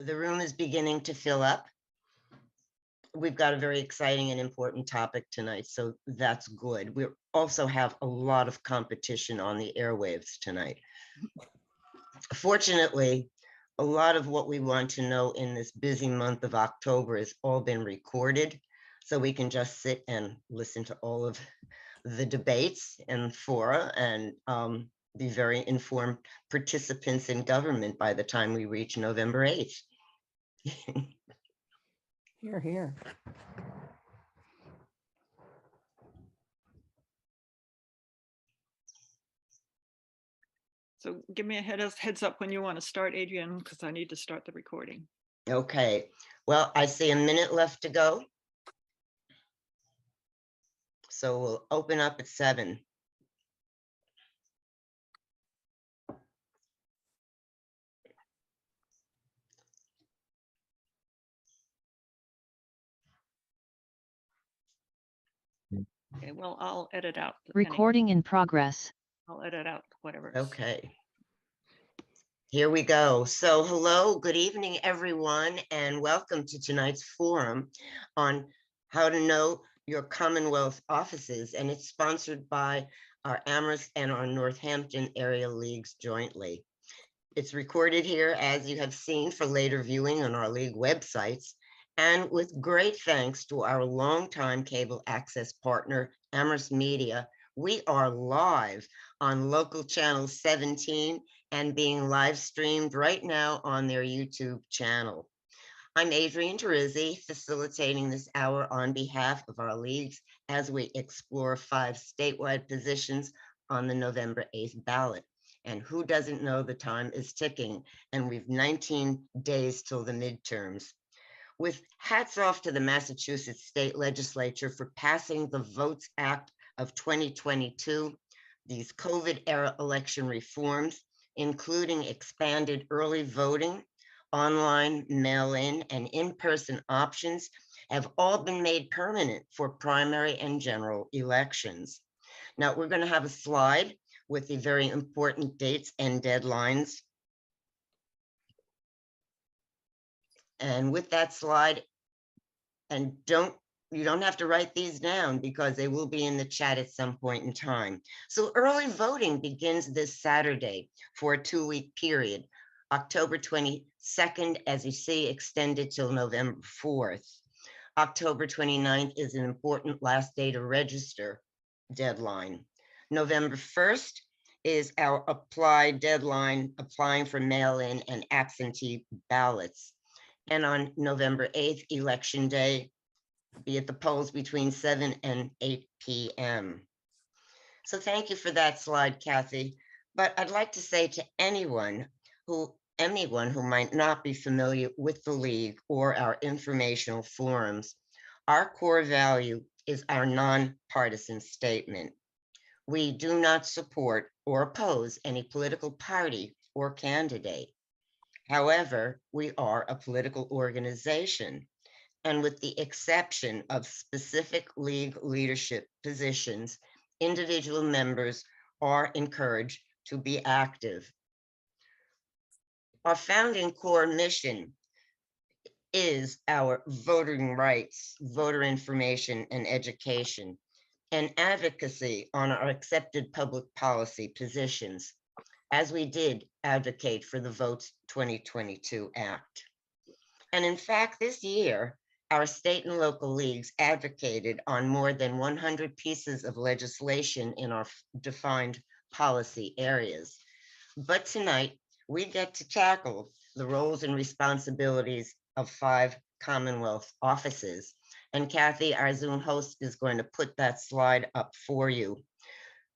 The room is beginning to fill up. We've got a very exciting and important topic tonight, so that's good. We also have a lot of competition on the airwaves tonight. Fortunately, a lot of what we want to know in this busy month of October has all been recorded, so we can just sit and listen to all of the debates and fora and be very informed participants in government by the time we reach November 8th. Here, here. So give me a heads up when you want to start, Adrienne, because I need to start the recording. Okay, well, I see a minute left to go. So we'll open up at 7. Okay, well, I'll edit out. Recording in progress. I'll edit out whatever. Okay. Here we go. So hello, good evening, everyone, and welcome to tonight's forum on how to know your Commonwealth offices. And it's sponsored by our Amherst and our Northampton area leagues jointly. It's recorded here, as you have seen, for later viewing on our league websites. And with great thanks to our longtime cable access partner, Amherst Media, we are live on local channel 17 and being live streamed right now on their YouTube channel. I'm Adrienne Terizzi, facilitating this hour on behalf of our leagues as we explore 5 statewide positions on the November 8th ballot. And who doesn't know the time is ticking, and we've 19 days till the midterms. With hats off to the Massachusetts State Legislature for passing the Votes Act of 2022, these COVID-era election reforms, including expanded early voting, online, mail-in, and in-person options, have all been made permanent for primary and general elections. Now, we're going to have a slide with the very important dates and deadlines. And with that slide, and you don't have to write these down because they will be in the chat at some point in time. So early voting begins this Saturday for a 2-week period, October 22nd, as you see, extended till November 4th. October 29th is an important last day to register deadline. November 1st is our deadline, applying for mail-in and absentee ballots. And on November 8th, Election Day, be at the polls between 7 and 8 p.m. So thank you for that slide, Kathy. But I'd like to say to anyone who might not be familiar with the League or our informational forums, our core value is our nonpartisan statement. We do not support or oppose any political party or candidate. However, we are a political organization, and with the exception of specific league leadership positions, individual members are encouraged to be active. Our founding core mission is our voting rights, voter information and education, and advocacy on our accepted public policy positions, as we did advocate for the Votes 2022 Act. And in fact, this year, our state and local leagues advocated on more than 100 pieces of legislation in our defined policy areas. But tonight, we get to tackle the roles and responsibilities of 5 Commonwealth offices. And Kathy, our Zoom host, is going to put that slide up for you.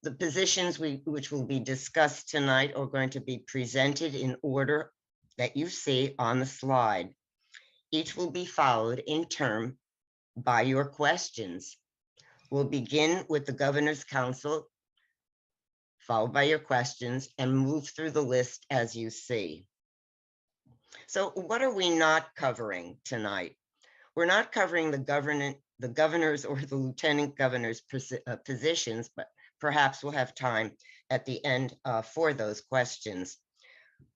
The positions which will be discussed tonight are going to be presented in order that you see on the slide. Each will be followed in turn by your questions. We'll begin with the Governor's Council, followed by your questions, and move through the list as you see. So what are we not covering tonight? We're not covering the governor's or the lieutenant governor's positions, but perhaps we'll have time at the end for those questions.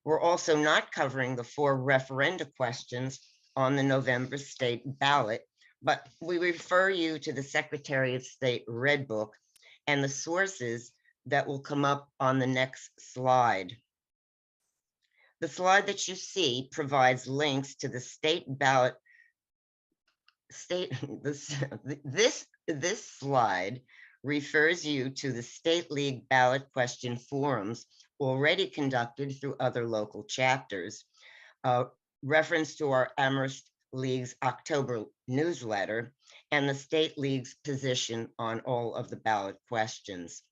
We're also not covering the 4 referenda questions on the November state ballot, but we refer you to the Secretary of State Red Book and the sources that will come up on the next slide. The slide that you see provides links to the state ballot this slide refers you to the State League ballot question forums already conducted through other local chapters. Reference to our Amherst League's October newsletter and the State League's position on all of the ballot questions.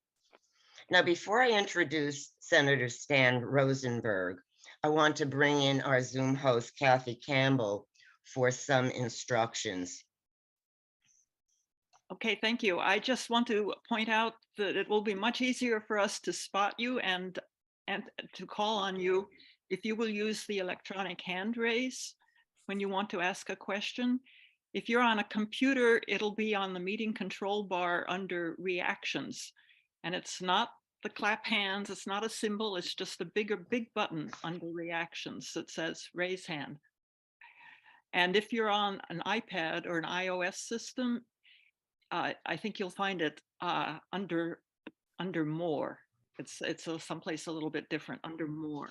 Now, before I introduce Senator Stan Rosenberg, I want to bring in our Zoom host, Kathy Campbell, for some instructions. Okay, thank you. I just want to point out that it will be much easier for us to spot you and to call on you if you will use the electronic hand raise when you want to ask a question. If you're on a computer, it'll be on the meeting control bar under reactions. And it's not the clap hands, it's not a symbol, it's just a big button under reactions that says raise hand. And if you're on an iPad or an iOS system, I think you'll find it under more. It's someplace a little bit different, under more.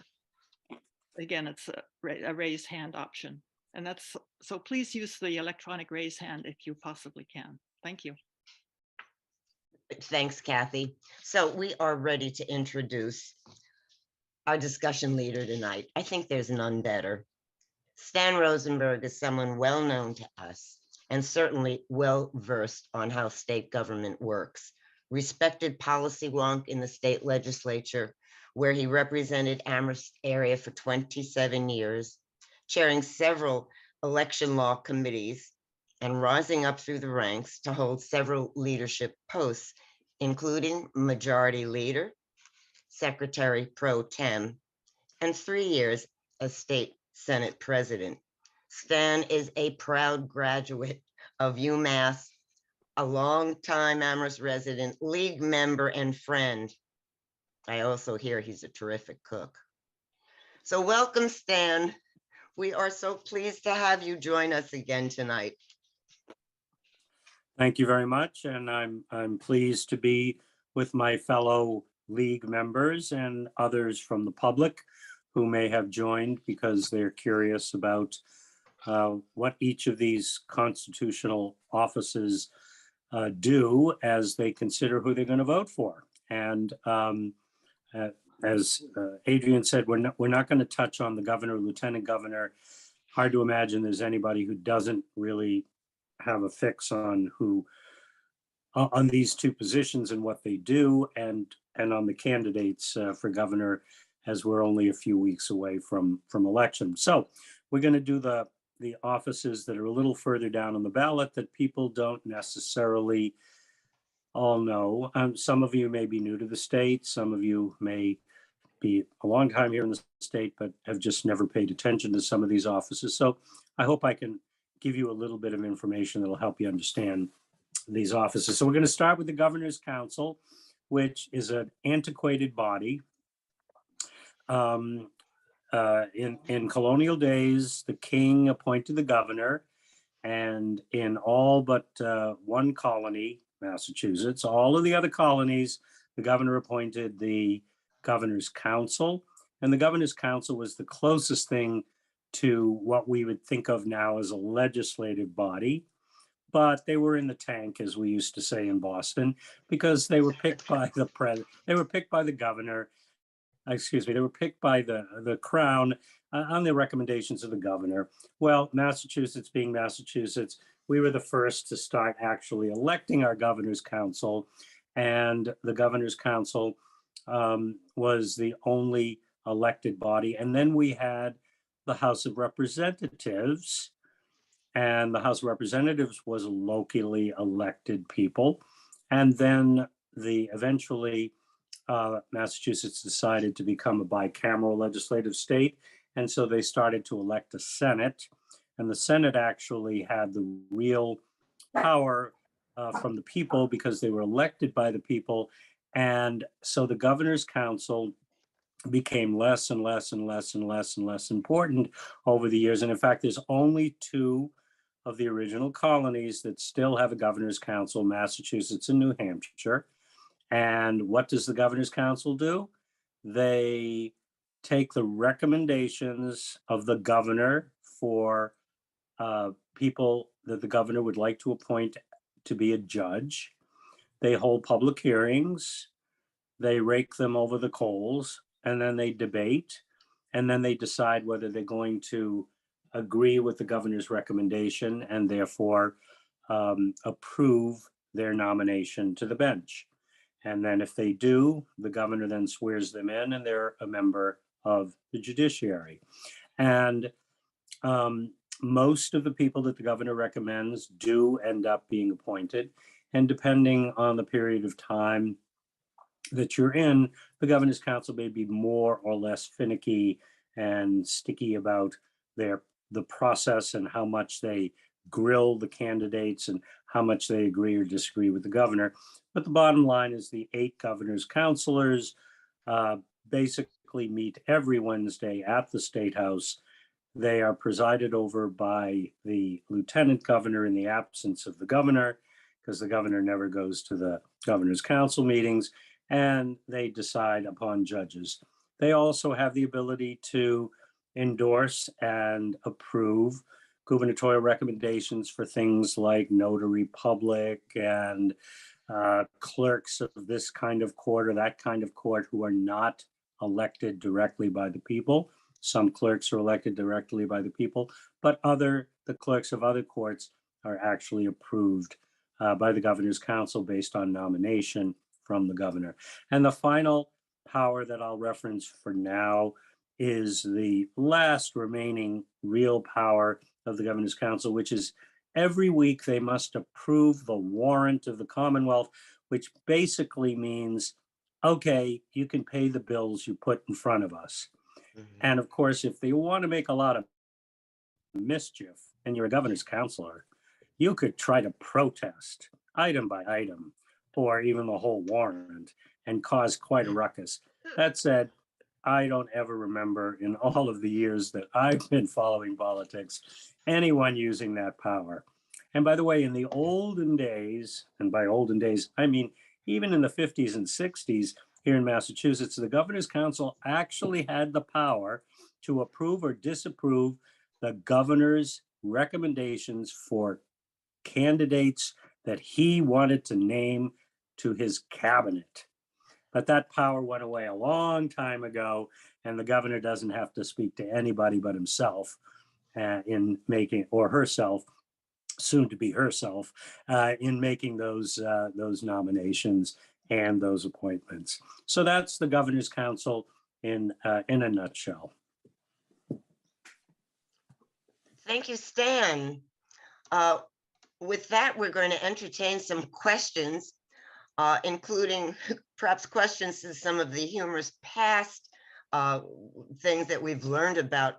Again, it's a raise hand option. And that's, so please use the electronic raise hand if you possibly can. Thank you. Thanks, Kathy. So we are ready to introduce our discussion leader tonight. I think there's none better. Stan Rosenberg is someone well known to us and certainly well versed on how state government works. Respected policy wonk in the state legislature, where he represented Amherst area for 27 years, chairing several election law committees and rising up through the ranks to hold several leadership posts, including majority leader, secretary pro tem, and 3 years as state Senate president. Stan is a proud graduate of UMass, a longtime Amherst resident, league member, and friend. I also hear he's a terrific cook. So welcome, Stan. We are so pleased to have you join us again tonight. Thank you very much, and I'm pleased to be with my fellow league members and others from the public who may have joined because they're curious about what each of these constitutional offices do as they consider who they're going to vote for. And as Adrian said, we're not going to touch on the governor, lieutenant governor. Hard to imagine there's anybody who doesn't really have a fix on who on these 2 positions and what they do, and on the candidates for governor, as we're only a few weeks away from election. So we're going to do the offices that are a little further down on the ballot that people don't necessarily all know. Some of you may be new to the state. Some of you may be a long time here in the state, but have just never paid attention to some of these offices. So I hope I can give you a little bit of information that'll help you understand these offices. So we're going to start with the Governor's Council, which is an antiquated body. In colonial days, the king appointed the governor, and in all but 1 colony, Massachusetts, all of the other colonies, the governor appointed the Governor's Council, and the Governor's Council was the closest thing to what we would think of now as a legislative body, but they were in the tank, as we used to say in Boston, because they were picked by the they were picked by the governor. Excuse me, they were picked by the crown on the recommendations of the governor. Well, Massachusetts being Massachusetts, we were the first to start actually electing our Governor's Council, and the Governor's Council was the only elected body. And then we had the House of Representatives, and the House of Representatives was locally elected people. And then eventually Massachusetts decided to become a bicameral legislative state. And so they started to elect a Senate, and the Senate actually had the real power from the people because they were elected by the people. And so the Governor's Council became less and less and less and less and less important over the years. And in fact, there's only two of the original colonies that still have a governor's council, Massachusetts and New Hampshire. And what does the governor's council do? They take the recommendations of the governor for people that the governor would like to appoint to be a judge. They hold public hearings, they rake them over the coals, and then they debate, and then they decide whether they're going to agree with the governor's recommendation and therefore approve their nomination to the bench. And then if they do, the governor then swears them in and they're a member of the judiciary. And most of the people that the governor recommends do end up being appointed. And depending on the period of time that you're in, the governor's council may be more or less finicky and sticky about the process and how much they grill the candidates and how much they agree or disagree with the governor. But the bottom line is the 8 governor's counselors basically meet every Wednesday at the State House. They are presided over by the lieutenant governor in the absence of the governor, because the governor never goes to the governor's council meetings, and they decide upon judges. They also have the ability to endorse and approve gubernatorial recommendations for things like notary public and clerks of this kind of court or that kind of court who are not elected directly by the people. Some clerks are elected directly by the people, but the clerks of other courts are actually approved by the governor's council based on nomination from the governor. And the final power that I'll reference for now is the last remaining real power of the governor's council, which is every week they must approve the warrant of the Commonwealth, which basically means, okay, you can pay the bills you put in front of us. And of course, if they want to make a lot of mischief and you're a governor's counselor, you could try to protest item by item or even the whole warrant and cause quite a ruckus. That said, I don't ever remember in all of the years that I've been following politics, anyone using that power. And by the way, in the olden days, and by olden days, I mean, even in the 50s and 60s here in Massachusetts, the governor's council actually had the power to approve or disapprove the governor's recommendations for candidates that he wanted to name to his cabinet. But that power went away a long time ago, and the governor doesn't have to speak to anybody but himself in making, or herself, soon to be herself, in making those nominations and those appointments. So that's the governor's council in a nutshell. Thank you, Stan. With that, we're going to entertain some questions, including perhaps questions to some of the humorous past things that we've learned about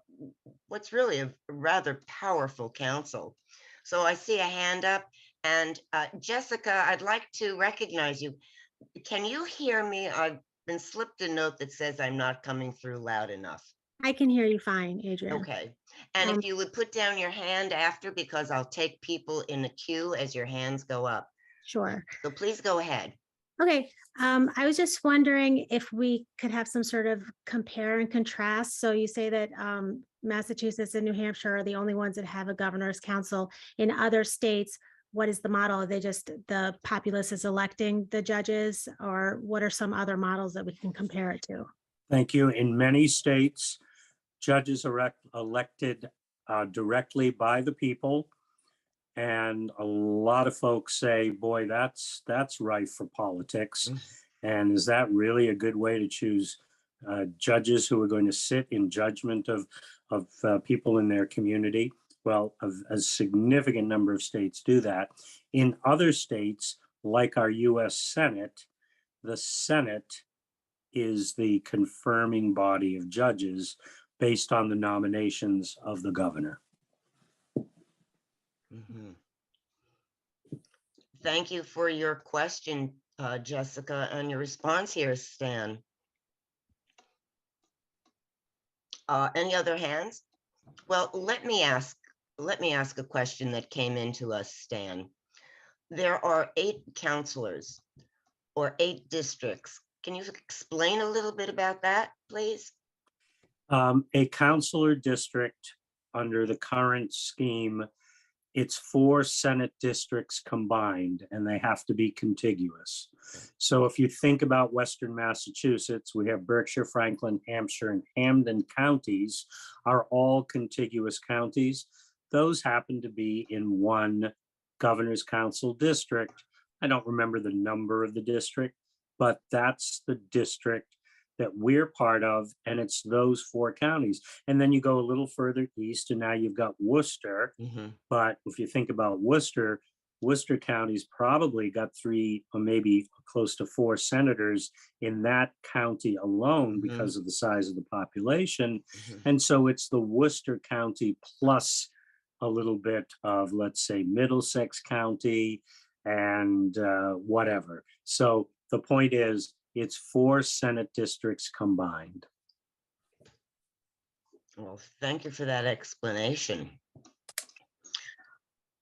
what's really a rather powerful council. So I see a hand up, and Jessica, I'd like to recognize you. Can you hear me? I've been slipped a note that says I'm not coming through loud enough. I can hear you fine, Adrian. Okay. And if you would put down your hand after, because I'll take people in the queue as your hands go up. Sure. So please go ahead. Okay. I was just wondering if we could have some sort of compare and contrast. So you say that Massachusetts and New Hampshire are the only ones that have a governor's council. In other states, what is the model? Are they just the populace is electing the judges, or what are some other models that we can compare it to? Thank you. In many states, judges are elected directly by the people. And a lot of folks say, boy, that's rife for politics. And is that really a good way to choose judges who are going to sit in judgment of people in their community? Well, a significant number of states do that. In other states, like our US Senate, the Senate is the confirming body of judges based on the nominations of the governor. Thank you for your question, Jessica, and your response here, Stan. Any other hands? Well, let me ask a question that came into us, Stan. There are 8 counselors or 8 districts. Can you explain a little bit about that, please? A councilor district under the current scheme, it's 4 Senate districts combined, and they have to be contiguous. So if you think about Western Massachusetts, we have Berkshire, Franklin, Hampshire, and Hampden counties are all contiguous counties. Those happen to be in one governor's council district. I don't remember the number of the district, but that's the district that we're part of, and it's those 4 counties. And then you go a little further east, and now you've got Worcester. Mhm. But if you think about Worcester, Worcester County's probably got 3 or maybe close to 4 senators in that county alone Mhm. because of the size of the population. Mhm. And so it's the Worcester County plus a little bit of, let's say, Middlesex County and whatever. So the point is, it's 4 Senate districts combined. Well, thank you for that explanation.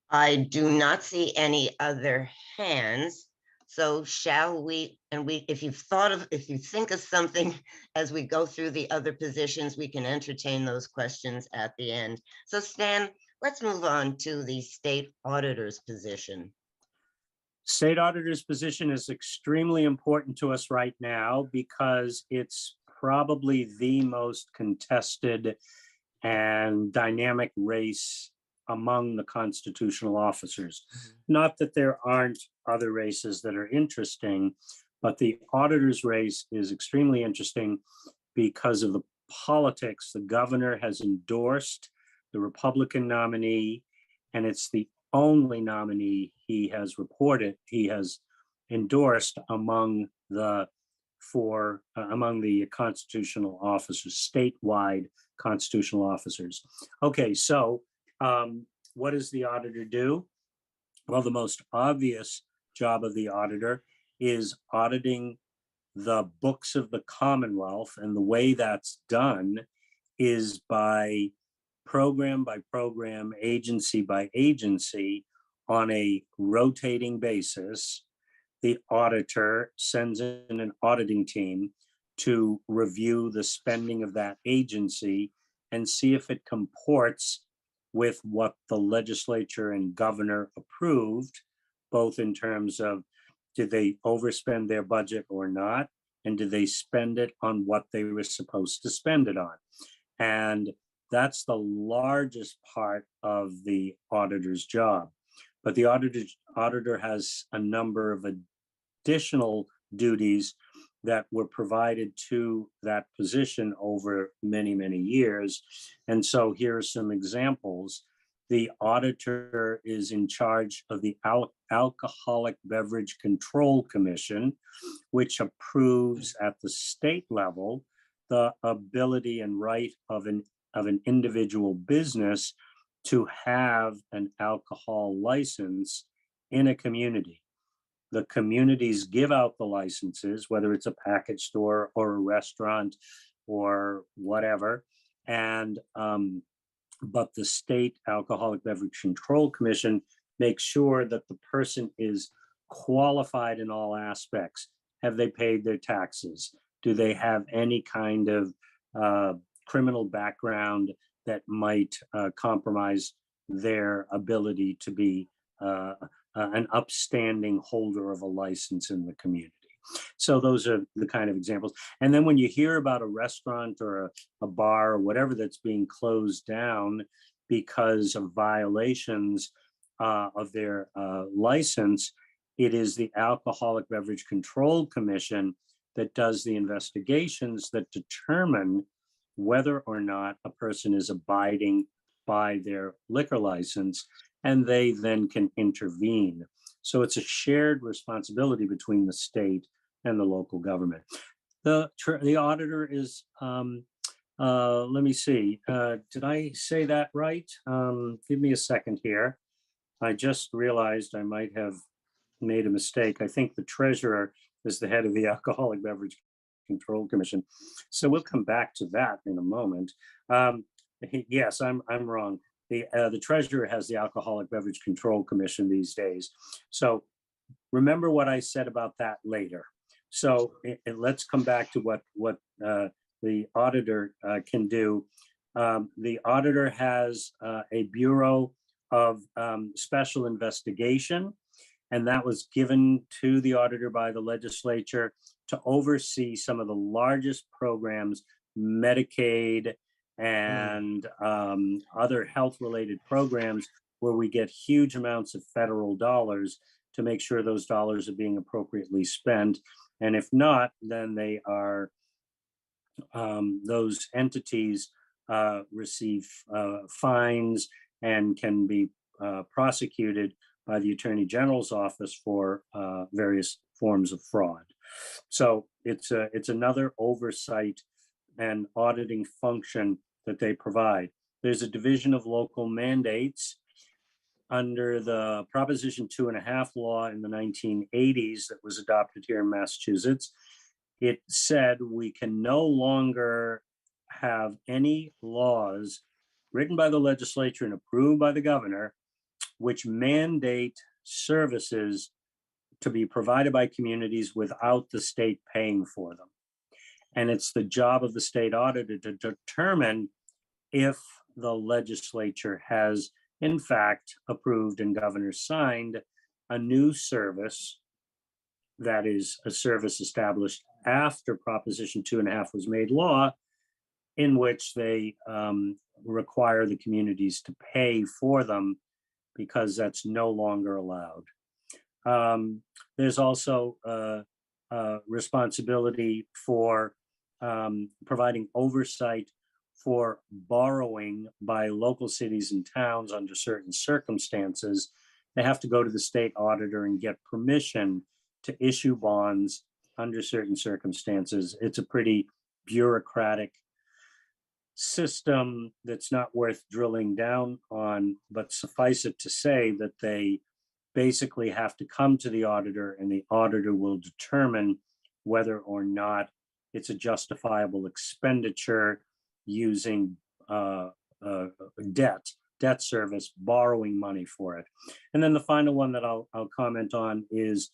I do not see any other hands. So shall we, if you think of something as we go through the other positions, we can entertain those questions at the end. So Stan, let's move on to the state auditor's position. State auditor's position is extremely important to us right now because it's probably the most contested and dynamic race among the constitutional officers. Not that there aren't other races that are interesting, but the auditor's race is extremely interesting because of the politics. The governor has endorsed the Republican nominee, and it's the only nominee he has endorsed among the constitutional officers, statewide constitutional officers. Okay, so what does the auditor do? Well, the most obvious job of the auditor is auditing the books of the Commonwealth, and the way that's done is by program, agency by agency, on a rotating basis. The auditor sends in an auditing team to review the spending of that agency and see if it comports with what the legislature and governor approved, both in terms of did they overspend their budget or not, and did they spend it on what they were supposed to spend it on. And that's the largest part of the auditor's job. But the auditor has a number of additional duties that were provided to that position over many, many years. And so here are some examples. The auditor is in charge of the Alcoholic Beverage Control Commission, which approves at the state level the ability and right of an individual business to have an alcohol license in a community. The communities give out the licenses, whether it's a package store or a restaurant or whatever. And but the state Alcoholic Beverage Control Commission makes sure that the person is qualified in all aspects. Have they paid their taxes? Do they have any kind of criminal background that might compromise their ability to be an upstanding holder of a license in the community? So those are the kind of examples. And then when you hear about a restaurant or a bar or whatever that's being closed down because of violations of their license, it is the Alcoholic Beverage Control Commission that does the investigations that determine whether or not a person is abiding by their liquor license, and they then can intervene. So it's a shared responsibility between the state and the local government. The auditor is, let me see, did I say that right? Give me a second here. I just realized I might have made a mistake. I think the treasurer is the head of the Alcoholic Beverage Control Commission. So we'll come back to that in a moment. Yes, I'm wrong. The treasurer has the Alcoholic Beverage Control Commission these days. So remember what I said about that later. So let's come back to what the auditor can do. The auditor has a Bureau of Special Investigation, and that was given to the auditor by the legislature to oversee some of the largest programs, Medicaid and other health-related programs where we get huge amounts of federal dollars to make sure those dollars are being appropriately spent. And if not, then they are, those entities receive fines and can be prosecuted by the Attorney General's office for various forms of fraud. So it's another oversight and auditing function that they provide. There's a division of local mandates under the Proposition 2.5 law in the 1980s that was adopted here in Massachusetts. It said we can no longer have any laws written by the legislature and approved by the governor which mandate services to be provided by communities without the state paying for them. And it's the job of the state auditor to determine if the legislature has in fact approved and governor signed a new service that is a service established after Proposition 2.5 was made law, in which they require the communities to pay for them because that's no longer allowed. There's also responsibility for providing oversight for borrowing by local cities and towns under certain circumstances. They have to go to the state auditor and get permission to issue bonds under certain circumstances. It's a pretty bureaucratic system that's not worth drilling down on, but suffice it to say that they basically have to come to the auditor and the auditor will determine whether or not it's a justifiable expenditure using debt service, borrowing money for it. And then the final one that I'll comment on is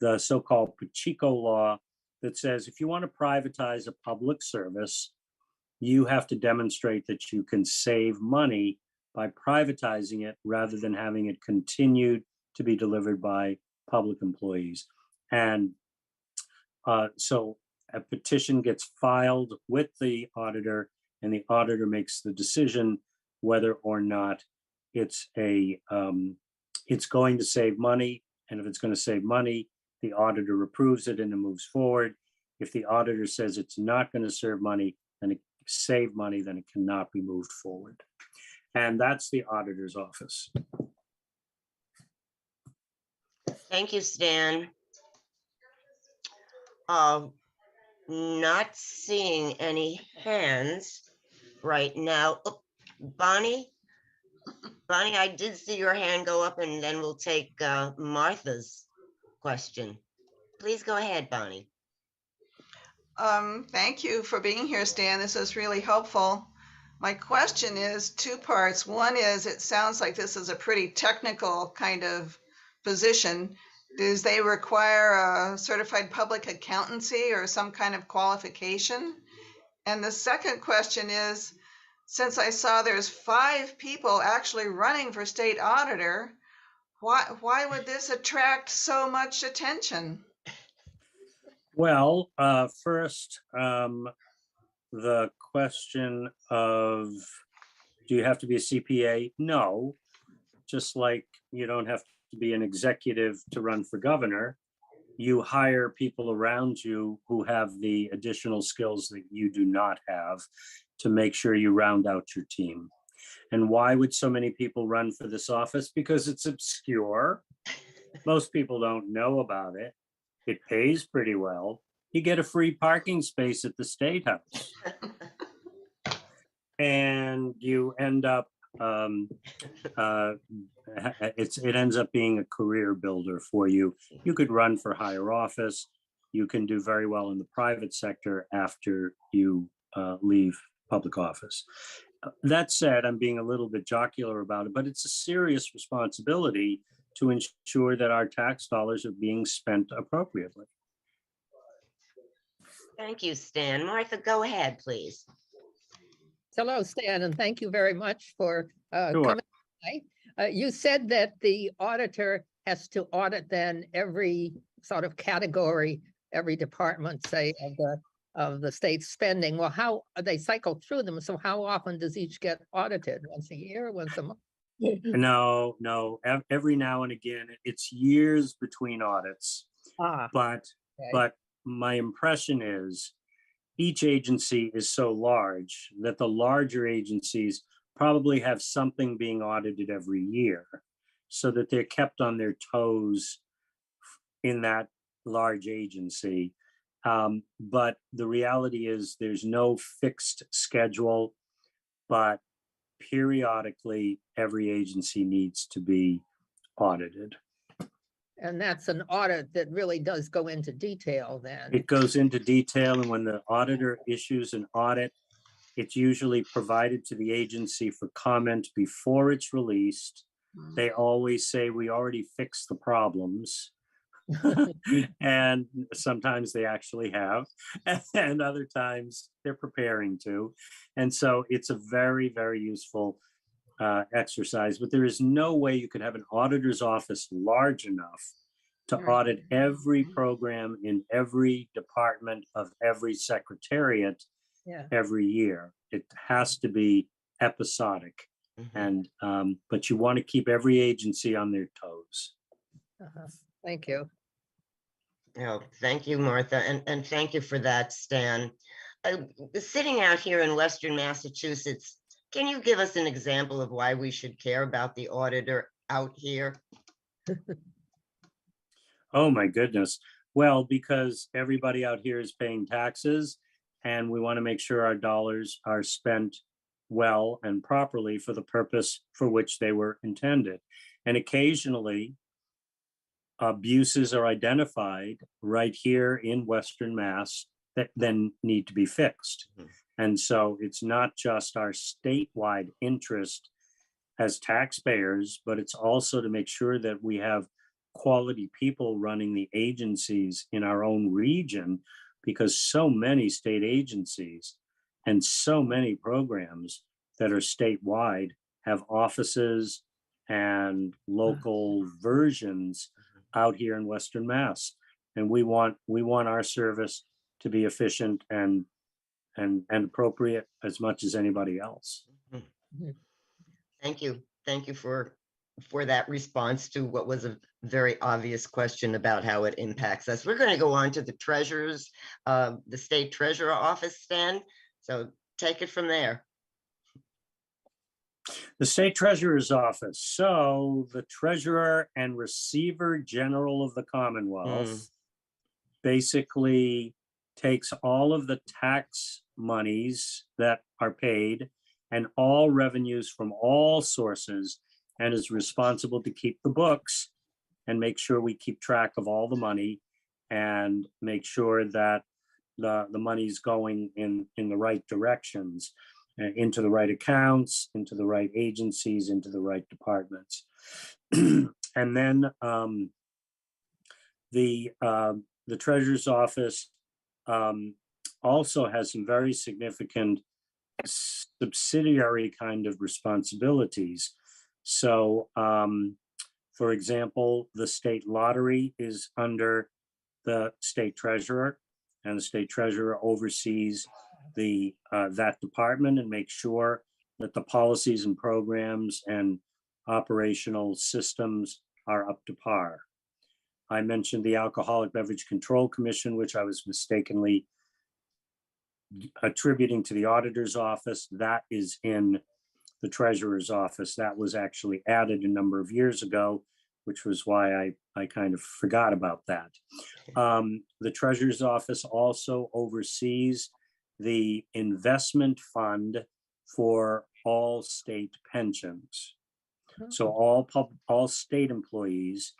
the so-called Pacheco law that says if you want to privatize a public service, you have to demonstrate that you can save money by privatizing it rather than having it continued to be delivered by public employees. And so a petition gets filed with the auditor and the auditor makes the decision whether or not it's going to save money. And if it's going to save money, the auditor approves it and it moves forward. If the auditor says it's not going to save money, then it cannot be moved forward. And that's the auditor's office. Thank you, Stan. Not seeing any hands right now. Oh, Bonnie, I did see your hand go up, and then we'll take Martha's question. Please go ahead, Bonnie. Thank you for being here, Stan. This is really helpful. My question is two parts. One is, it sounds like this is a pretty technical kind of position. Do they require a certified public accountancy or some kind of qualification? And the second question is, since I saw there's 5 people actually running for state auditor, why would this attract so much attention? Well, first, the question of, do you have to be a CPA? No, just like you don't have to be an executive to run for governor. You hire people around you who have the additional skills that you do not have to make sure you round out your team. And why would so many people run for this office? Because it's obscure. Most people don't know about it. It pays pretty well. You get a free parking space at the State House. And you end up, it ends up being a career builder for you. You could run for higher office. you can do very well in the private sector after you leave public office. That said, I'm being a little bit jocular about it, but it's a serious responsibility to ensure that our tax dollars are being spent appropriately. Thank you, Stan. Martha, go ahead, please. Hello, Stan, and thank you very much for Sure. coming tonight. You said that the auditor has to audit then every sort of category, every department, say, of the state spending. Well, how they cycle through them? So how often does each get audited? Once a year, once a month? No, every now and again, it's years between audits, Ah, but okay. my impression is each agency is so large that the larger agencies probably have something being audited every year so that they're kept on their toes in that large agency. But the reality is there's no fixed schedule, but periodically every agency needs to be audited. And that's an audit that really does go into detail then. It goes into detail, and when the auditor issues an audit, it's usually provided to the agency for comment before it's released. They always say, we already fixed the problems. And sometimes they actually have, and other times they're preparing to. And so it's a very, very useful exercise, but there is no way you could have an auditor's office large enough to Right. audit every program in every department of every secretariat Yeah. every year. It has to be episodic. Mhm. And but you want to keep every agency on their toes. Thank you. Oh, thank you, Martha, and thank you for that, Stan. Sitting out here in Western Massachusetts, can you give us an example of why we should care about the auditor out here? Oh my goodness. Well, because everybody out here is paying taxes, and we want to make sure our dollars are spent well and properly for the purpose for which they were intended. And occasionally, abuses are identified right here in Western Mass that then need to be fixed. Mhm. And so it's not just our statewide interest as taxpayers, but it's also to make sure that we have quality people running the agencies in our own region, because so many state agencies and so many programs that are statewide have offices and local versions out here in Western Mass. And we want our service to be efficient and appropriate as much as anybody else. Thank you. Thank you for that response to what was a very obvious question about how it impacts us. We're going to go on to the treasurer's, the state treasurer office, Stan. So take it from there. The state treasurer's office. So the treasurer and receiver general of the Commonwealth basically takes all of the tax monies that are paid and all revenues from all sources, and is responsible to keep the books and make sure we keep track of all the money and make sure that the money's going in the right directions, into the right accounts, into the right agencies, into the right departments. And then the treasurer's office also has some very significant subsidiary kind of responsibilities. So, for example, the state lottery is under the state treasurer, and the state treasurer oversees that department and makes sure that the policies and programs and operational systems are up to par. I mentioned the Alcoholic Beverage Control Commission, which I was mistakenly attributing to the auditor's office. That is in the treasurer's office. That was actually added a number of years ago, which was why I kind of forgot about that. The treasurer's office also oversees the investment fund for all state pensions. So all state employees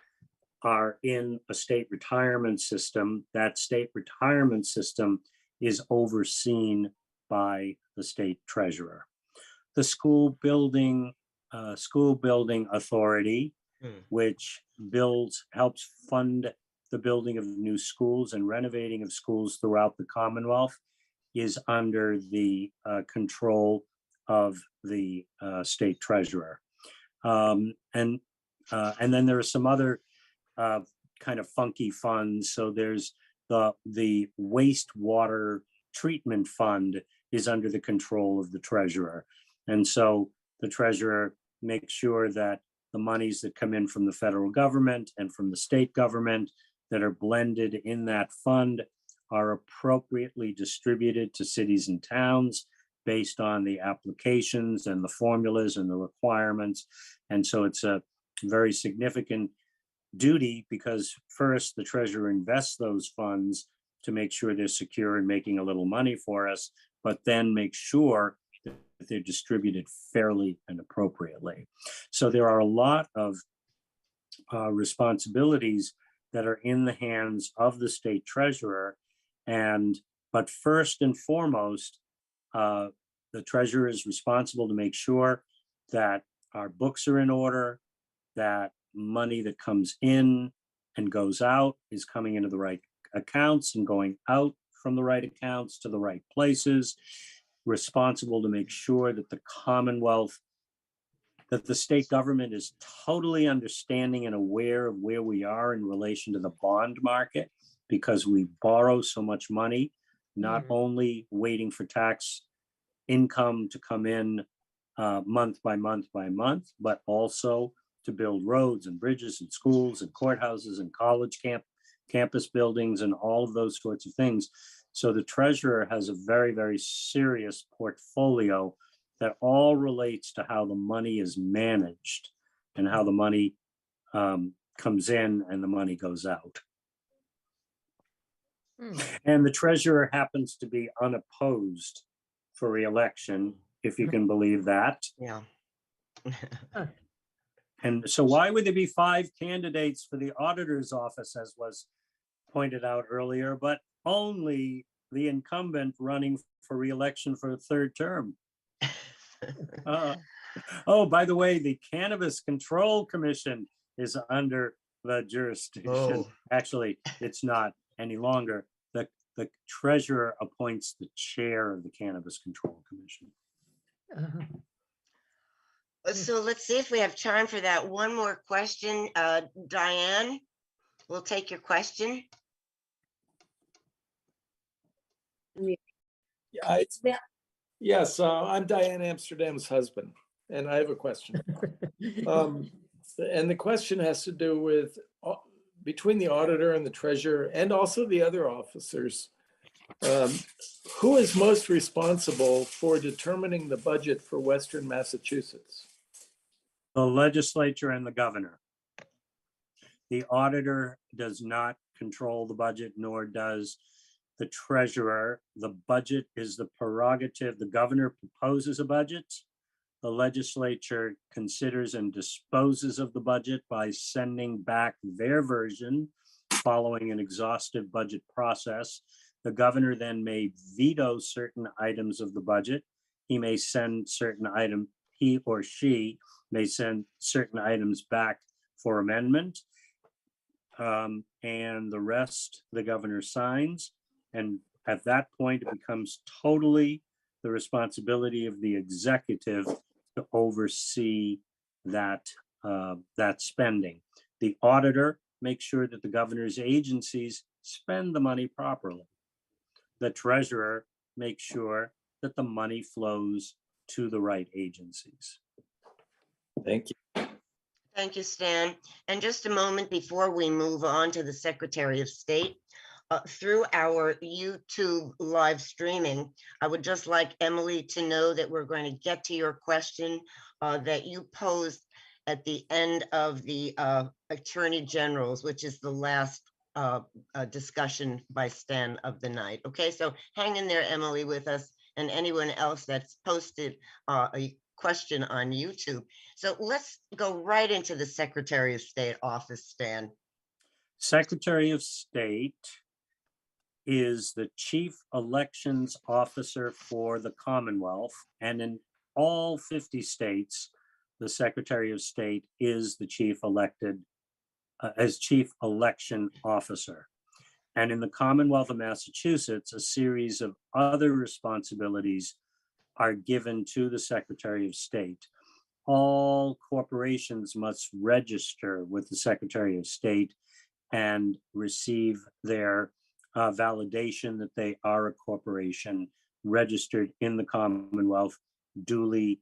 are in a state retirement system. That state retirement system is overseen by the state treasurer. The school building authority, which helps fund the building of new schools and renovating of schools throughout the Commonwealth, is under the control of the state treasurer. And then there are some other kind of funky funds. So there's the wastewater treatment fund is under the control of the treasurer. And so the treasurer makes sure that the monies that come in from the federal government and from the state government that are blended in that fund are appropriately distributed to cities and towns based on the applications and the formulas and the requirements. And so it's a very significant duty, because first the treasurer invests those funds to make sure they're secure and making a little money for us, but then make sure that they're distributed fairly and appropriately. So there are a lot of responsibilities that are in the hands of the state treasurer. But first and foremost, the treasurer is responsible to make sure that our books are in order, that money that comes in and goes out is coming into the right accounts and going out from the right accounts to the right places, responsible to make sure that the Commonwealth, that the state government is totally understanding and aware of where we are in relation to the bond market, because we borrow so much money, not only waiting for tax income to come in month by month by month, but also to build roads and bridges and schools and courthouses and college campus buildings and all of those sorts of things. So the treasurer has a very, very serious portfolio that all relates to how the money is managed and how the money comes in and the money goes out. And the treasurer happens to be unopposed for re-election, if you can believe that. Yeah. And so why would there be 5 candidates for the auditor's office, as was pointed out earlier, but only the incumbent running for re-election for a 3rd term? Oh, by the way, the Cannabis Control Commission is under the jurisdiction. Oh. Actually, it's not any longer. The treasurer appoints the chair of the Cannabis Control Commission. So let's see if we have time for that. One more question. Diane, we'll take your question. Yeah, yes, I'm Diane Amsterdam's husband, and I have a question. And the question has to do with between the auditor and the treasurer, and also the other officers, who is most responsible for determining the budget for Western Massachusetts? The legislature and the governor. The auditor does not control the budget, nor does the treasurer. The budget is the prerogative. The governor proposes a budget. The legislature considers and disposes of the budget by sending back their version following an exhaustive budget process. The governor then may veto certain items of the budget. He may send certain items, he or she may send certain items back for amendment. And the rest the governor signs. And at that point, it becomes totally the responsibility of the executive to oversee that spending. The auditor makes sure that the governor's agencies spend the money properly. The treasurer makes sure that the money flows to the right agencies. Thank you. Thank you, Stan. And just a moment before we move on to the Secretary of State, through our YouTube live streaming, I would just like Emily to know that we're going to get to your question that you posed at the end of the Attorney General's, which is the last discussion by Stan of the night. Okay, so hang in there, Emily, with us, and anyone else that's posted a question on YouTube. So let's go right into the Secretary of State office, Stan. Secretary of State is the chief elections officer for the Commonwealth, and in all 50 states, the Secretary of State is the chief election officer. And in the Commonwealth of Massachusetts, a series of other responsibilities are given to the Secretary of State. All corporations must register with the Secretary of State and receive their validation that they are a corporation registered in the Commonwealth, duly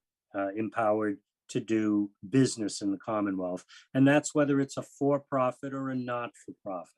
empowered to do business in the Commonwealth. And that's whether it's a for-profit or a not-for-profit.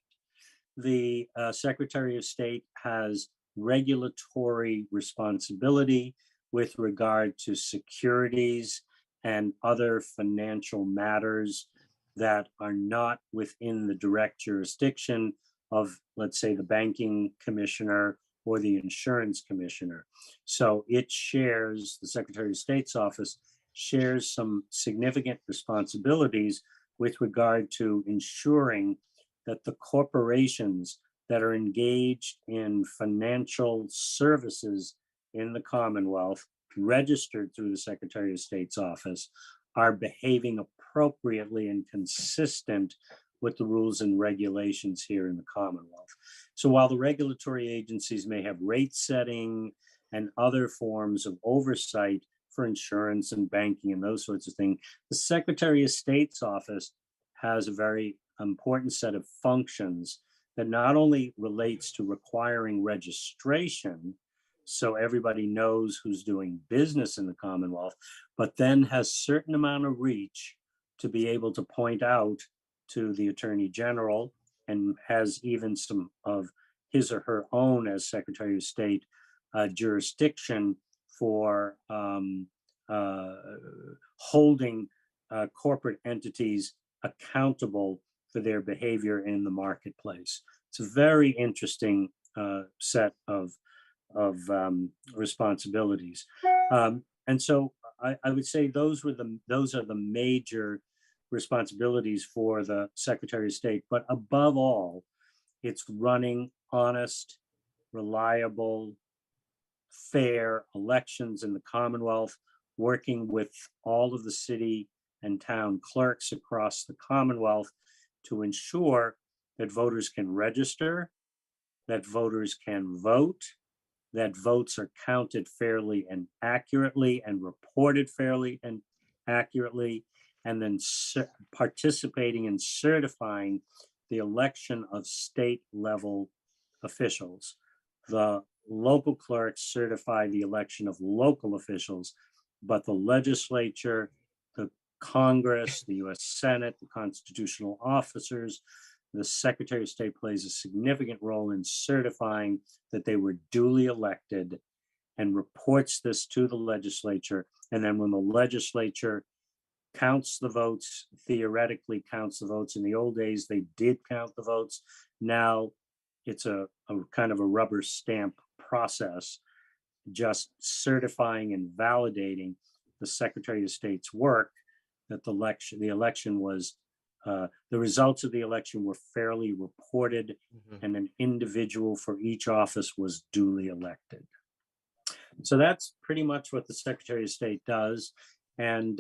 The Secretary of State has regulatory responsibility with regard to securities and other financial matters that are not within the direct jurisdiction of, let's say, the banking commissioner or the insurance commissioner. So it shares, the Secretary of State's office shares some significant responsibilities with regard to ensuring that the corporations that are engaged in financial services in the Commonwealth, registered through the Secretary of State's office, are behaving appropriately and consistent with the rules and regulations here in the Commonwealth. So while the regulatory agencies may have rate setting and other forms of oversight for insurance and banking and those sorts of things, the Secretary of State's office has a very important set of functions that not only relates to requiring registration, so everybody knows who's doing business in the Commonwealth, but then has certain amount of reach to be able to point out to the Attorney General, and has even some of his or her own as Secretary of State jurisdiction for holding corporate entities accountable for their behavior in the marketplace. It's a very interesting set of responsibilities. And so I would say those are the major responsibilities for the Secretary of State. But above all, it's running honest, reliable, fair elections in the Commonwealth, working with all of the city and town clerks across the Commonwealth to ensure that voters can register, that voters can vote, that votes are counted fairly and accurately and reported fairly and accurately, and then participating in certifying the election of state level officials. The local clerks certify the election of local officials, but the legislature, the Congress, the US Senate, the constitutional officers, the Secretary of State plays a significant role in certifying that they were duly elected and reports this to the legislature. And then when the legislature counts the votes, theoretically counts the votes. In the old days, they did count the votes. Now it's a kind of a rubber stamp process, just certifying and validating the Secretary of State's work that the election was, the results of the election were fairly reported, and an individual for each office was duly elected. So that's pretty much what the Secretary of State does. And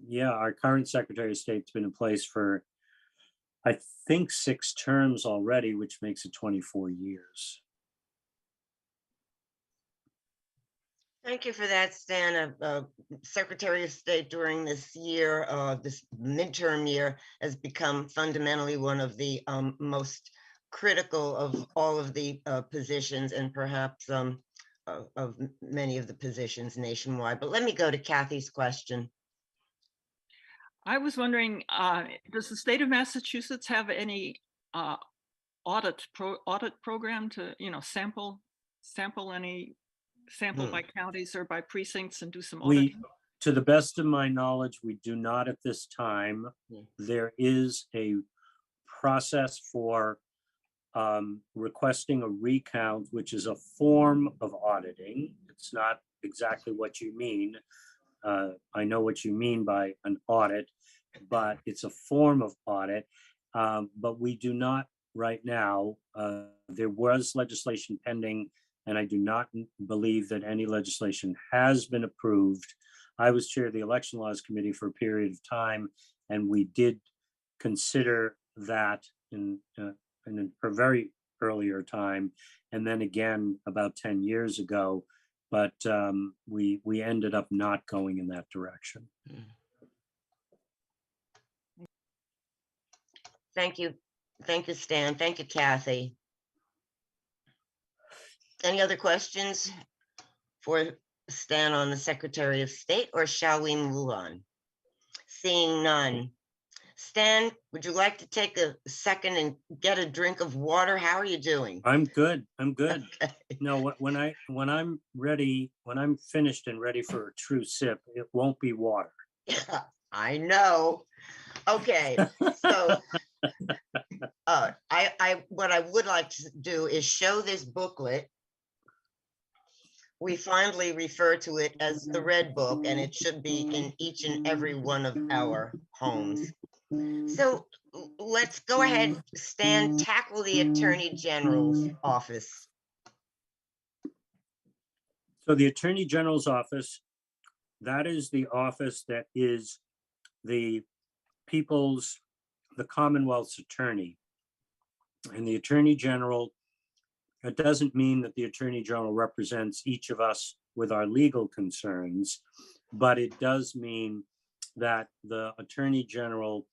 yeah, our current Secretary of State's been in place for, I think, 6 terms already, which makes it 24 years. Thank you for that, Stan. Secretary of State during this year, this midterm year, has become fundamentally one of the most critical of all of the positions, and perhaps of many of the positions nationwide. But let me go to Kathy's question. I was wondering, does the state of Massachusetts have any audit program to, sample by counties or by precincts and do some auditing? To the best of my knowledge, we do not at this time. There is a process for requesting a recount, which is a form of auditing. It's not exactly what you mean. I know what you mean by an audit. but it's a form of audit. But we do not right now. There was legislation pending, and I do not believe that any legislation has been approved. I was chair of the Election Laws Committee for a period of time, and we did consider that in a very earlier time, and then again about 10 years ago. But we ended up not going in that direction. Thank you. Thank you, Stan. Thank you, Kathy. Any other questions for Stan on the Secretary of State, or shall we move on? Seeing none. Stan, would you like to take a second and get a drink of water? How are you doing? I'm good. I'm good. Okay. No, when I'm ready, when I'm finished and ready for a true sip, it won't be water. I know. Okay, so what I would like to do is show this booklet. We fondly refer to it as the Red Book, and it should be in each and every one of our homes. So let's go ahead, Stan, tackle the Attorney General's office. So the Attorney General's office, that is the office that is the Commonwealth's attorney. And the Attorney General, it doesn't mean that the Attorney General represents each of us with our legal concerns, but it does mean that the Attorney General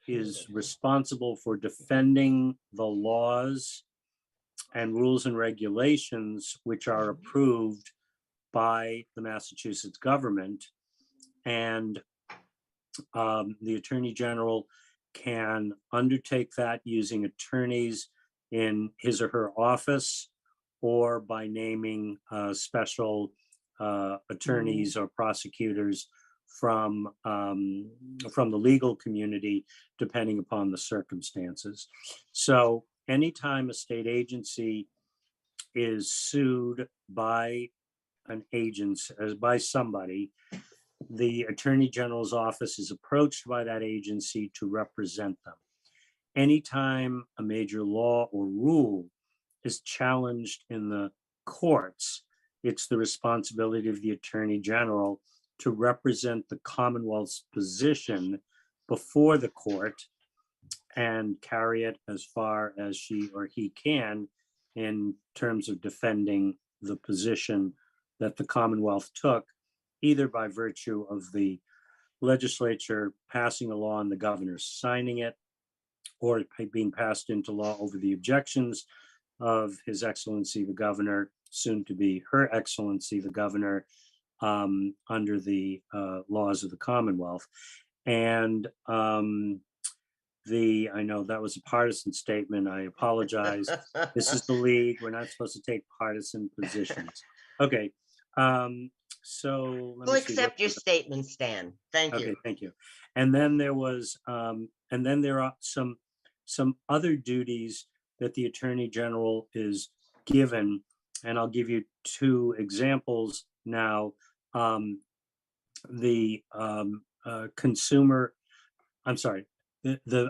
is responsible for defending the laws and rules and regulations which are approved by the Massachusetts government. And the Attorney General can undertake that using attorneys in his or her office, or by naming special attorneys or prosecutors from the legal community, depending upon the circumstances. So anytime a state agency is sued by an agency, by somebody, the Attorney General's office is approached by that agency to represent them. Anytime a major law or rule is challenged in the courts, it's the responsibility of the Attorney General to represent the Commonwealth's position before the court and carry it as far as she or he can in terms of defending the position that the Commonwealth took, either by virtue of the legislature passing a law and the governor signing it, or being passed into law over the objections of His Excellency the Governor, soon to be Her Excellency the Governor, under the laws of the Commonwealth. And I know that was a partisan statement. I apologize. This is the league. We're not supposed to take partisan positions. Okay. So let We'll me see. accept your statement, Stan. Thank Okay, you. thank you. And then there was, and then there are some other duties that the Attorney General is given, and I'll give you two examples now. The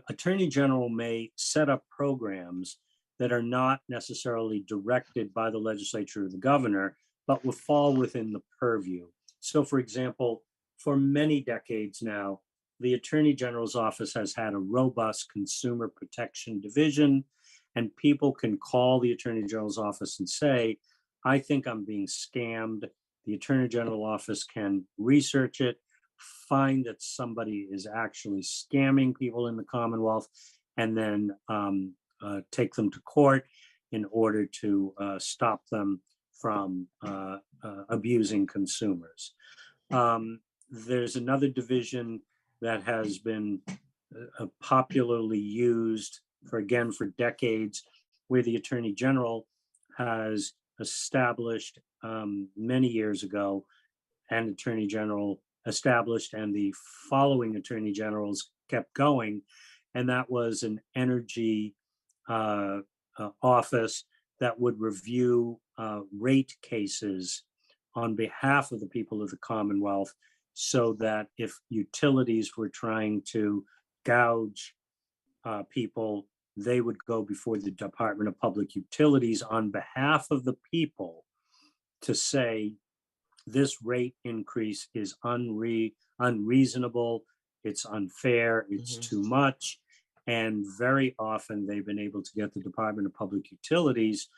Attorney General may set up programs that are not necessarily directed by the legislature or the governor, but will fall within the purview. So, for example, for many decades now, the Attorney General's office has had a robust consumer protection division, and people can call the Attorney General's office and say, I think I'm being scammed. The Attorney General office can research it, find that somebody is actually scamming people in the Commonwealth, and then take them to court in order to stop them from abusing consumers. There's another division that has been popularly used for decades, where the Attorney General has established many years ago, and Attorney General established, and the following Attorney Generals kept going, and that was an energy office that would review rate cases on behalf of the people of the Commonwealth so that if utilities were trying to gouge people, they would go before the Department of Public Utilities on behalf of the people to say, this rate increase is unreasonable, it's unfair, it's Mhm. too much. And very often they've been able to get the Department of Public Utilities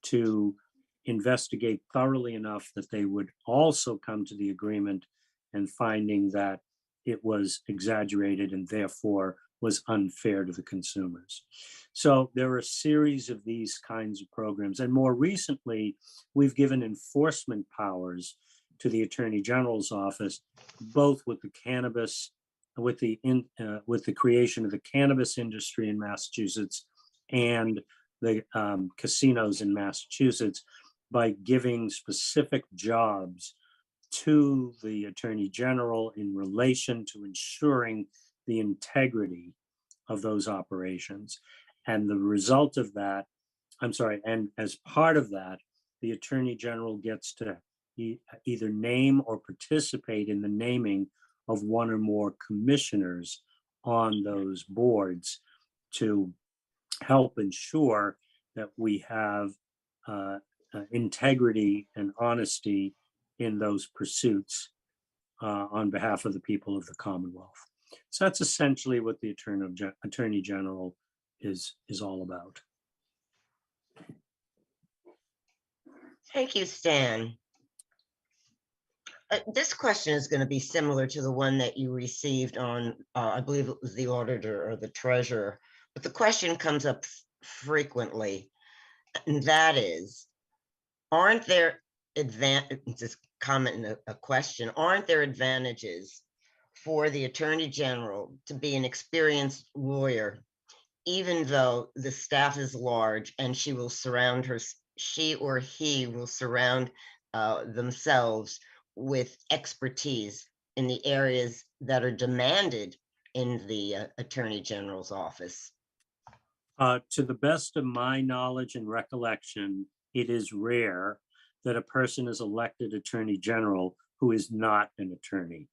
to investigate thoroughly enough that they would also come to the agreement and finding that it was exaggerated and therefore was unfair to the consumers. So there are a series of these kinds of programs. And more recently, we've given enforcement powers to the Attorney General's office, both with the cannabis, with the creation of the cannabis industry in Massachusetts and the casinos in Massachusetts, by giving specific jobs to the Attorney General in relation to ensuring the integrity of those operations. And the result of that, and as part of that, the Attorney General gets to either name or participate in the naming of one or more commissioners on those boards to help ensure that we have integrity and honesty in those pursuits on behalf of the people of the Commonwealth. So that's essentially what the Attorney General is all about. Thank you, Stan. This question is going to be similar to the one that you received on, I believe it was the auditor or the treasurer, but the question comes up frequently, and that is, aren't there advantages, comment and a question, aren't there advantages for the Attorney General to be an experienced lawyer, even though the staff is large and she or he will surround themselves with expertise in the areas that are demanded in the Attorney General's office? To the best of my knowledge and recollection, it is rare that a person is elected Attorney General who is not an attorney.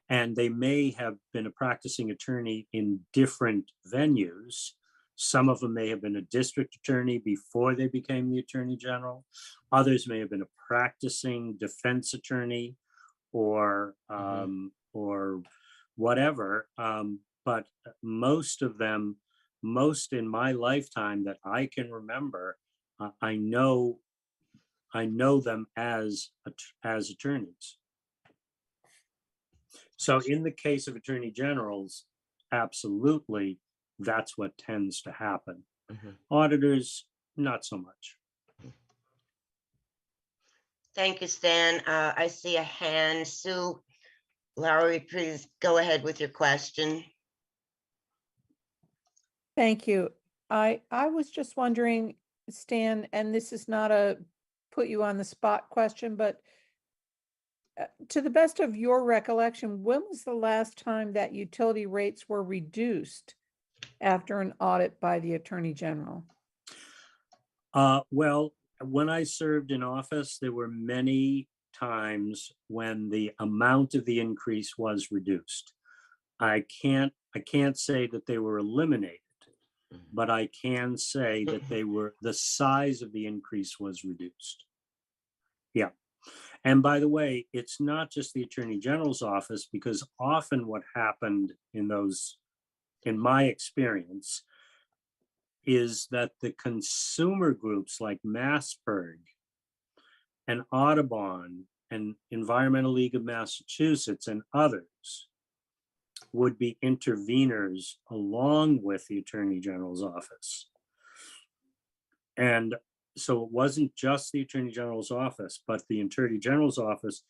And they may have been a practicing attorney in different venues. Some of them may have been a district attorney before they became the Attorney General. Others may have been a practicing defense attorney or whatever. But most of them, most in my lifetime that I can remember, I know them as attorneys. So in the case of Attorney Generals, absolutely, that's what tends to happen. Auditors, not so much. Thank you, Stan. I see a hand. Sue Lowry, please go ahead with your question. Thank you. I was just wondering, Stan, and this is not a put you on the spot question, but to the best of your recollection, when was the last time that utility rates were reduced after an audit by the Attorney General? Well, when I served in office, there were many times when the amount of the increase was reduced. I can't say that they were eliminated, but I can say that the size of the increase was reduced. Yeah. And by the way, it's not just the Attorney General's office, because often what happened in my experience, is that the consumer groups like MassPIRG and Audubon and Environmental League of Massachusetts and others would be interveners along with the Attorney General's office. And so it wasn't just the Attorney General's office, but the Attorney General's office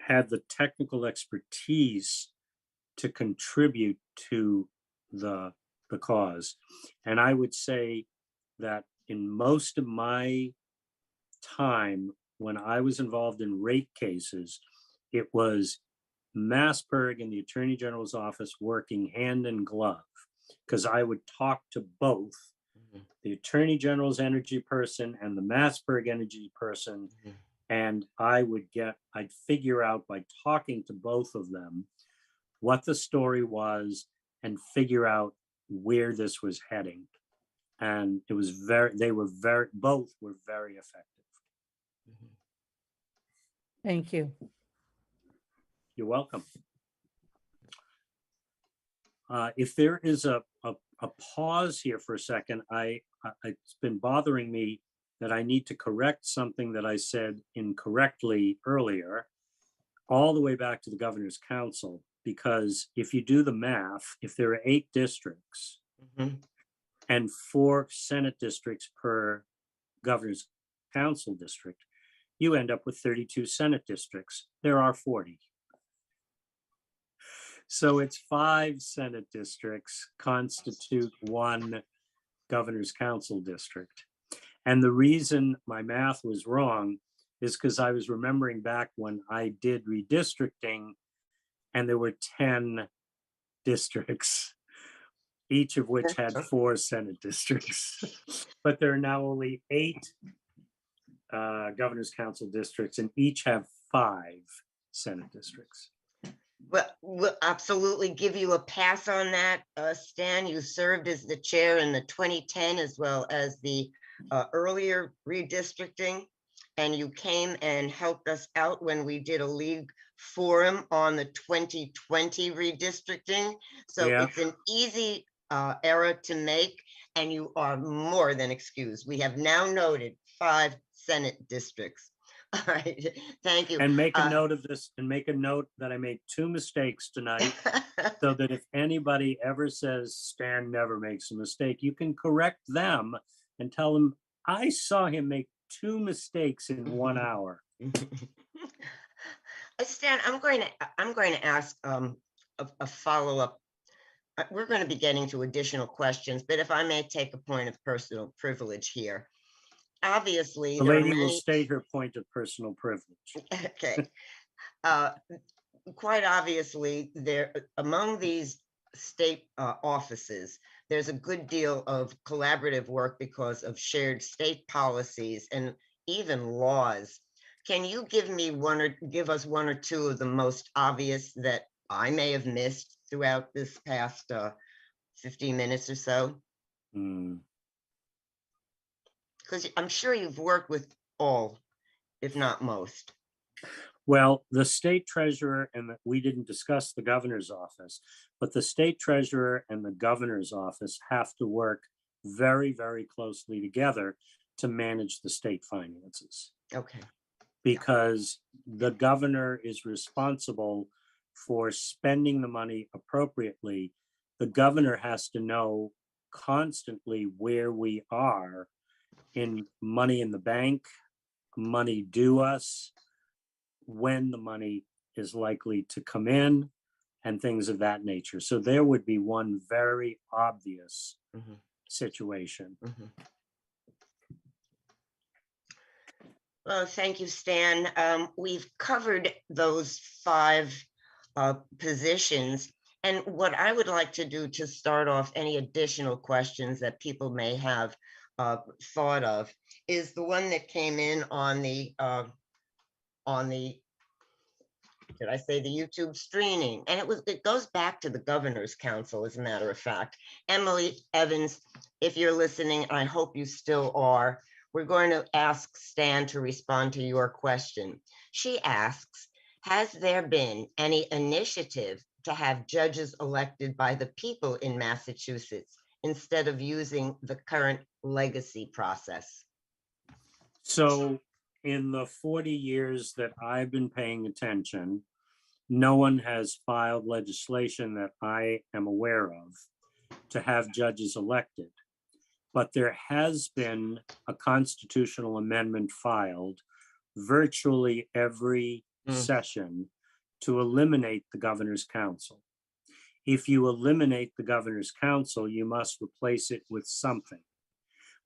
had the technical expertise to contribute to the cause. And I would say that in most of my time when I was involved in rate cases, it was MassPIRG and the Attorney General's office working hand in glove, because I would talk to both the Attorney General's energy person and the MassPIRG energy person And I'd figure out by talking to both of them what the story was and figure out where this was heading. And it was both were very effective. Thank you. You're welcome. If there is a pause here for a second, it's been bothering me that I need to correct something that I said incorrectly earlier, all the way back to the Governor's Council, because if you do the math, if there are 8 districts Mhm. and 4 Senate districts per Governor's Council district, you end up with 32 Senate districts. There are 40. So it's 5 Senate districts constitute 1 Governor's Council district. And the reason my math was wrong is because I was remembering back when I did redistricting and there were 10 districts, each of which had 4 Senate districts. But there are now only 8 Governor's Council districts and each have 5 Senate districts. Well, we'll absolutely give you a pass on that, Stan. You served as the chair in the 2010 as well as the earlier redistricting, and you came and helped us out when we did a league forum on the 2020 redistricting. So Yeah. it's an easy error to make, and you are more than excused. We have now noted 5 Senate districts. All right, thank you. And make a note of this, and make a note that I made 2 mistakes tonight, so that if anybody ever says Stan never makes a mistake, you can correct them and tell them, I saw him make 2 mistakes in 1 hour. Stan, I'm going to ask a follow-up. We're going to be getting to additional questions, but if I may take a point of personal privilege here. Obviously, The there are lady will many. state her point of personal privilege. Okay. Quite obviously, there among these state offices, there's a good deal of collaborative work because of shared state policies and even laws. Can you give us one or two of the most obvious that I may have missed throughout this past 15 minutes or so? Because I'm sure you've worked with all, if not most. Well, the state treasurer, and we didn't discuss the governor's office, but the state treasurer and the governor's office have to work very, very closely together to manage the state finances. Okay. Because the governor is responsible for spending the money appropriately. The governor has to know constantly where we are in money in the bank, money due us, when the money is likely to come in, and things of that nature. So there would be one very obvious situation. Well, thank you, Stan. We've covered those 5 positions. And what I would like to do to start off any additional questions that people may have thought of is the one that came in on the did I say the YouTube streaming? And it goes back to the Governor's Council, as a matter of fact. Emily Evans, if you're listening, I hope you still are. We're going to ask Stan to respond to your question. She asks, has there been any initiative to have judges elected by the people in Massachusetts instead of using the current legacy process? So in the 40 years that I've been paying attention, no one has filed legislation that I am aware of to have judges elected. But there has been a constitutional amendment filed virtually every session to eliminate the governor's council. If you eliminate the governor's council, you must replace it with something.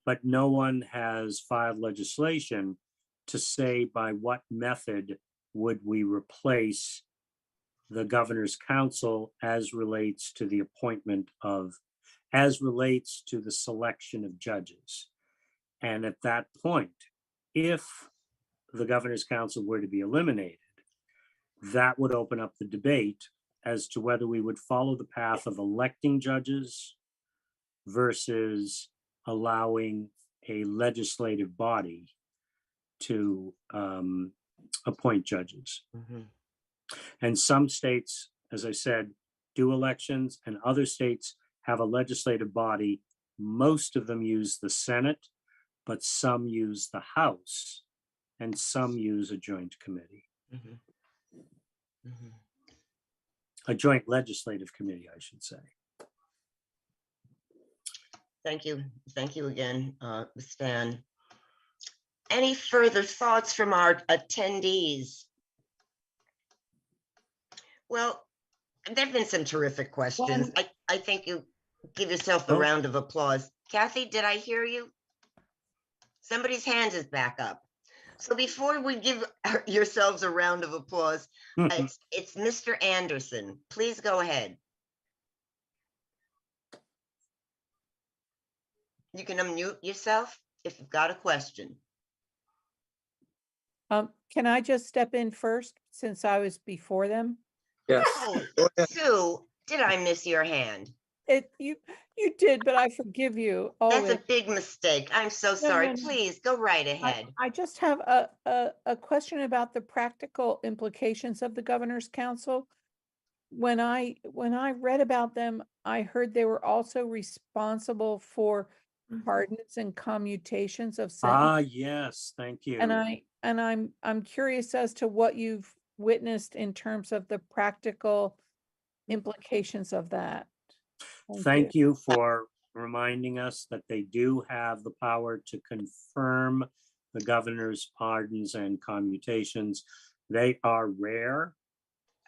But no one has filed legislation to say by what method would we replace the governor's council as relates to the appointment of, as relates to the selection of judges. And at that point, if the governor's council were to be eliminated, that would open up the debate as to whether we would follow the path of electing judges versus allowing a legislative body to appoint judges. Mhm. And some states, as I said, do elections, and other states have a legislative body. Most of them use the Senate, but some use the House, and some use a joint committee, Mhm. Mhm. a joint legislative committee, I should say. Thank you. Thank you again, Stan. Any further thoughts from our attendees? Well, there've been some terrific questions. I think you give yourself a Oh. round of applause. Kathy, did I hear you? Somebody's hand is back up. So before we give yourselves a round of applause, it's Mr. Anderson. Please go ahead. You can unmute yourself if you've got a question. Can I just step in first since I was before them? Yes. Oh, Sue, did I miss your hand? You did, but I forgive you That's always. a big mistake. I'm so No, sorry. no, no. Please go right ahead. I just have a question about the practical implications of the governor's council. When I read about them, I heard they were also responsible for pardons and commutations of sentences. Yes, thank you. And I'm curious as to what you've witnessed in terms of the practical implications of that. Thank you for reminding us that they do have the power to confirm the governor's pardons and commutations. They are rare,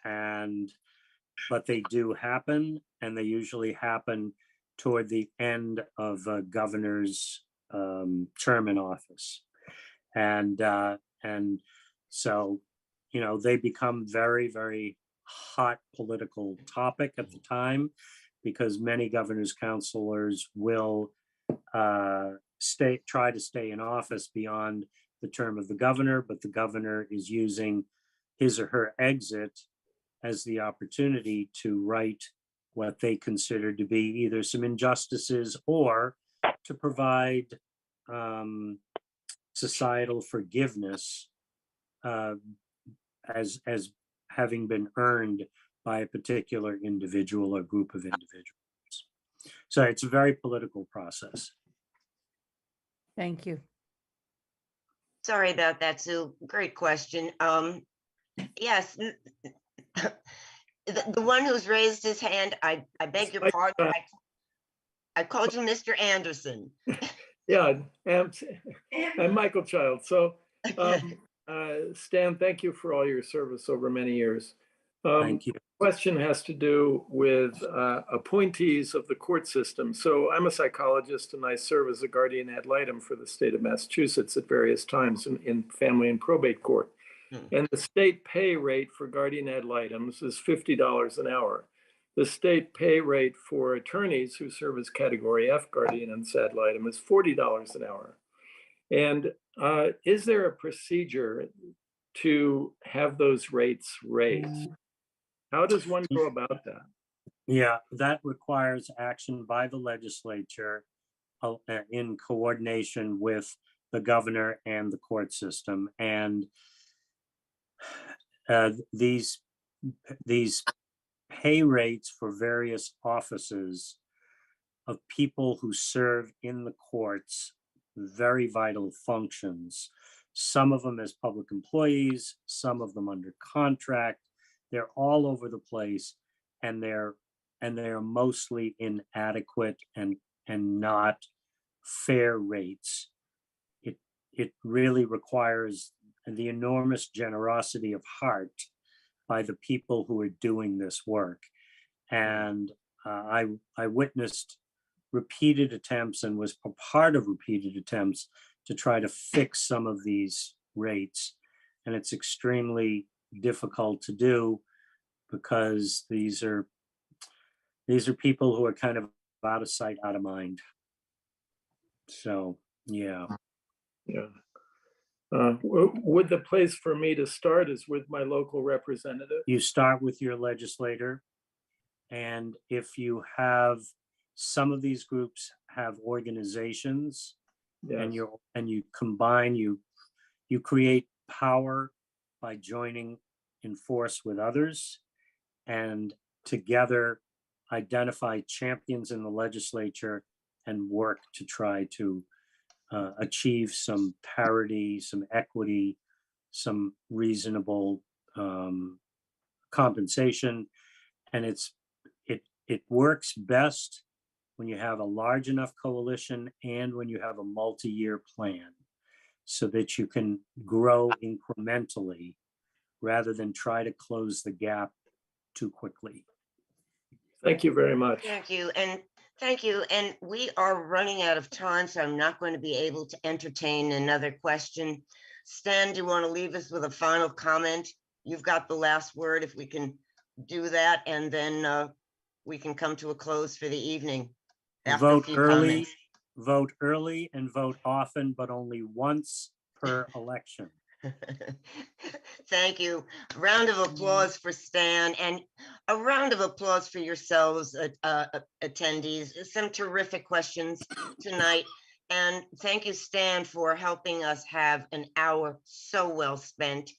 but they do happen, and they usually happen toward the end of a governor's term in office. And so, they become very, very hot political topic at the time, because many governor's counselors will try to stay in office beyond the term of the governor, but the governor is using his or her exit as the opportunity to right what they consider to be either some injustices or to provide societal forgiveness as having been earned by a particular individual or group of individuals. So it's a very political process. Thank you. Sorry about that, Sue. Great question. Yes, the one who's raised his hand, I beg your pardon. I called you Mr. Anderson. Yeah, I'm Michael Child. So, Stan, thank you for all your service over many years. Thank you. Question has to do with appointees of the court system. So I'm a psychologist and I serve as a guardian ad litem for the state of Massachusetts at various times in family and probate court. And the state pay rate for guardian ad litems is $50 an hour. The state pay rate for attorneys who serve as category F guardian and ad litem is $40 an hour. And is there a procedure to have those rates raised? How does one go about that? Yeah, that requires action by the legislature in coordination with the governor and the court system. And these pay rates for various offices of people who serve in the courts, very vital functions, some of them as public employees, some of them under contract. They're all over the place, and they're mostly inadequate and not fair rates. It really requires the enormous generosity of heart by the people who are doing this work. And I witnessed repeated attempts and was a part of repeated attempts to try to fix some of these rates. And it's extremely difficult to do because these are people who are kind of out of sight, out of mind. So, yeah. Yeah. Would the place for me to start is with my local representative? You start with your legislator. And if you have, some of these groups have organizations, and Yes. you combine, you create power by joining in force with others, and together identify champions in the legislature and work to try to achieve some parity, some equity, some reasonable compensation. And it works best when you have a large enough coalition and when you have a multi-year plan, so that you can grow incrementally rather than try to close the gap too quickly. Thank you very much. Thank you. And thank you. And we are running out of time, so I'm not going to be able to entertain another question. Stan, do you want to leave us with a final comment? You've got the last word, if we can do that, and then we can come to a close for the evening. After a Vote few early, comments. vote early, and vote often, but only once per election. Thank you. Round of applause for Stan, and a round of applause for yourselves, attendees. Some terrific questions tonight. And thank you, Stan, for helping us have an hour so well spent.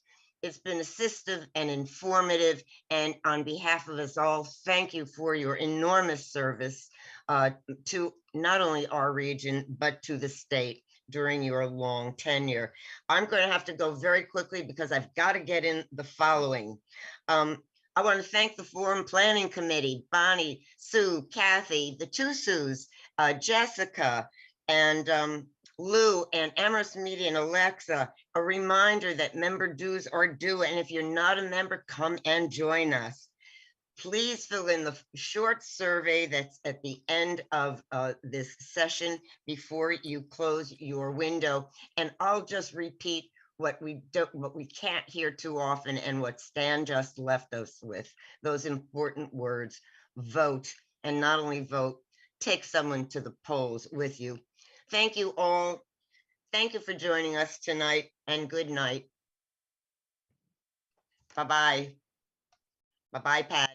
It's been assistive and informative. And on behalf of us all, thank you for your enormous service to not only our region, but to the state during your long tenure. I'm going to have to go very quickly because I've got to get in the following. I want to thank the Forum Planning Committee, Bonnie, Sue, Kathy, the two Sues, Jessica, and Lou, and Amherst Media, and Alexa. A reminder that member dues are due, and if you're not a member, come and join us. Please fill in the short survey that's at the end of this session before you close your window. And I'll just repeat what we can't hear too often, and what Stan just left us with, those important words: vote, and not only vote, take someone to the polls with you. Thank you all. Thank you for joining us tonight, and good night. Bye-bye. Bye-bye, Pat.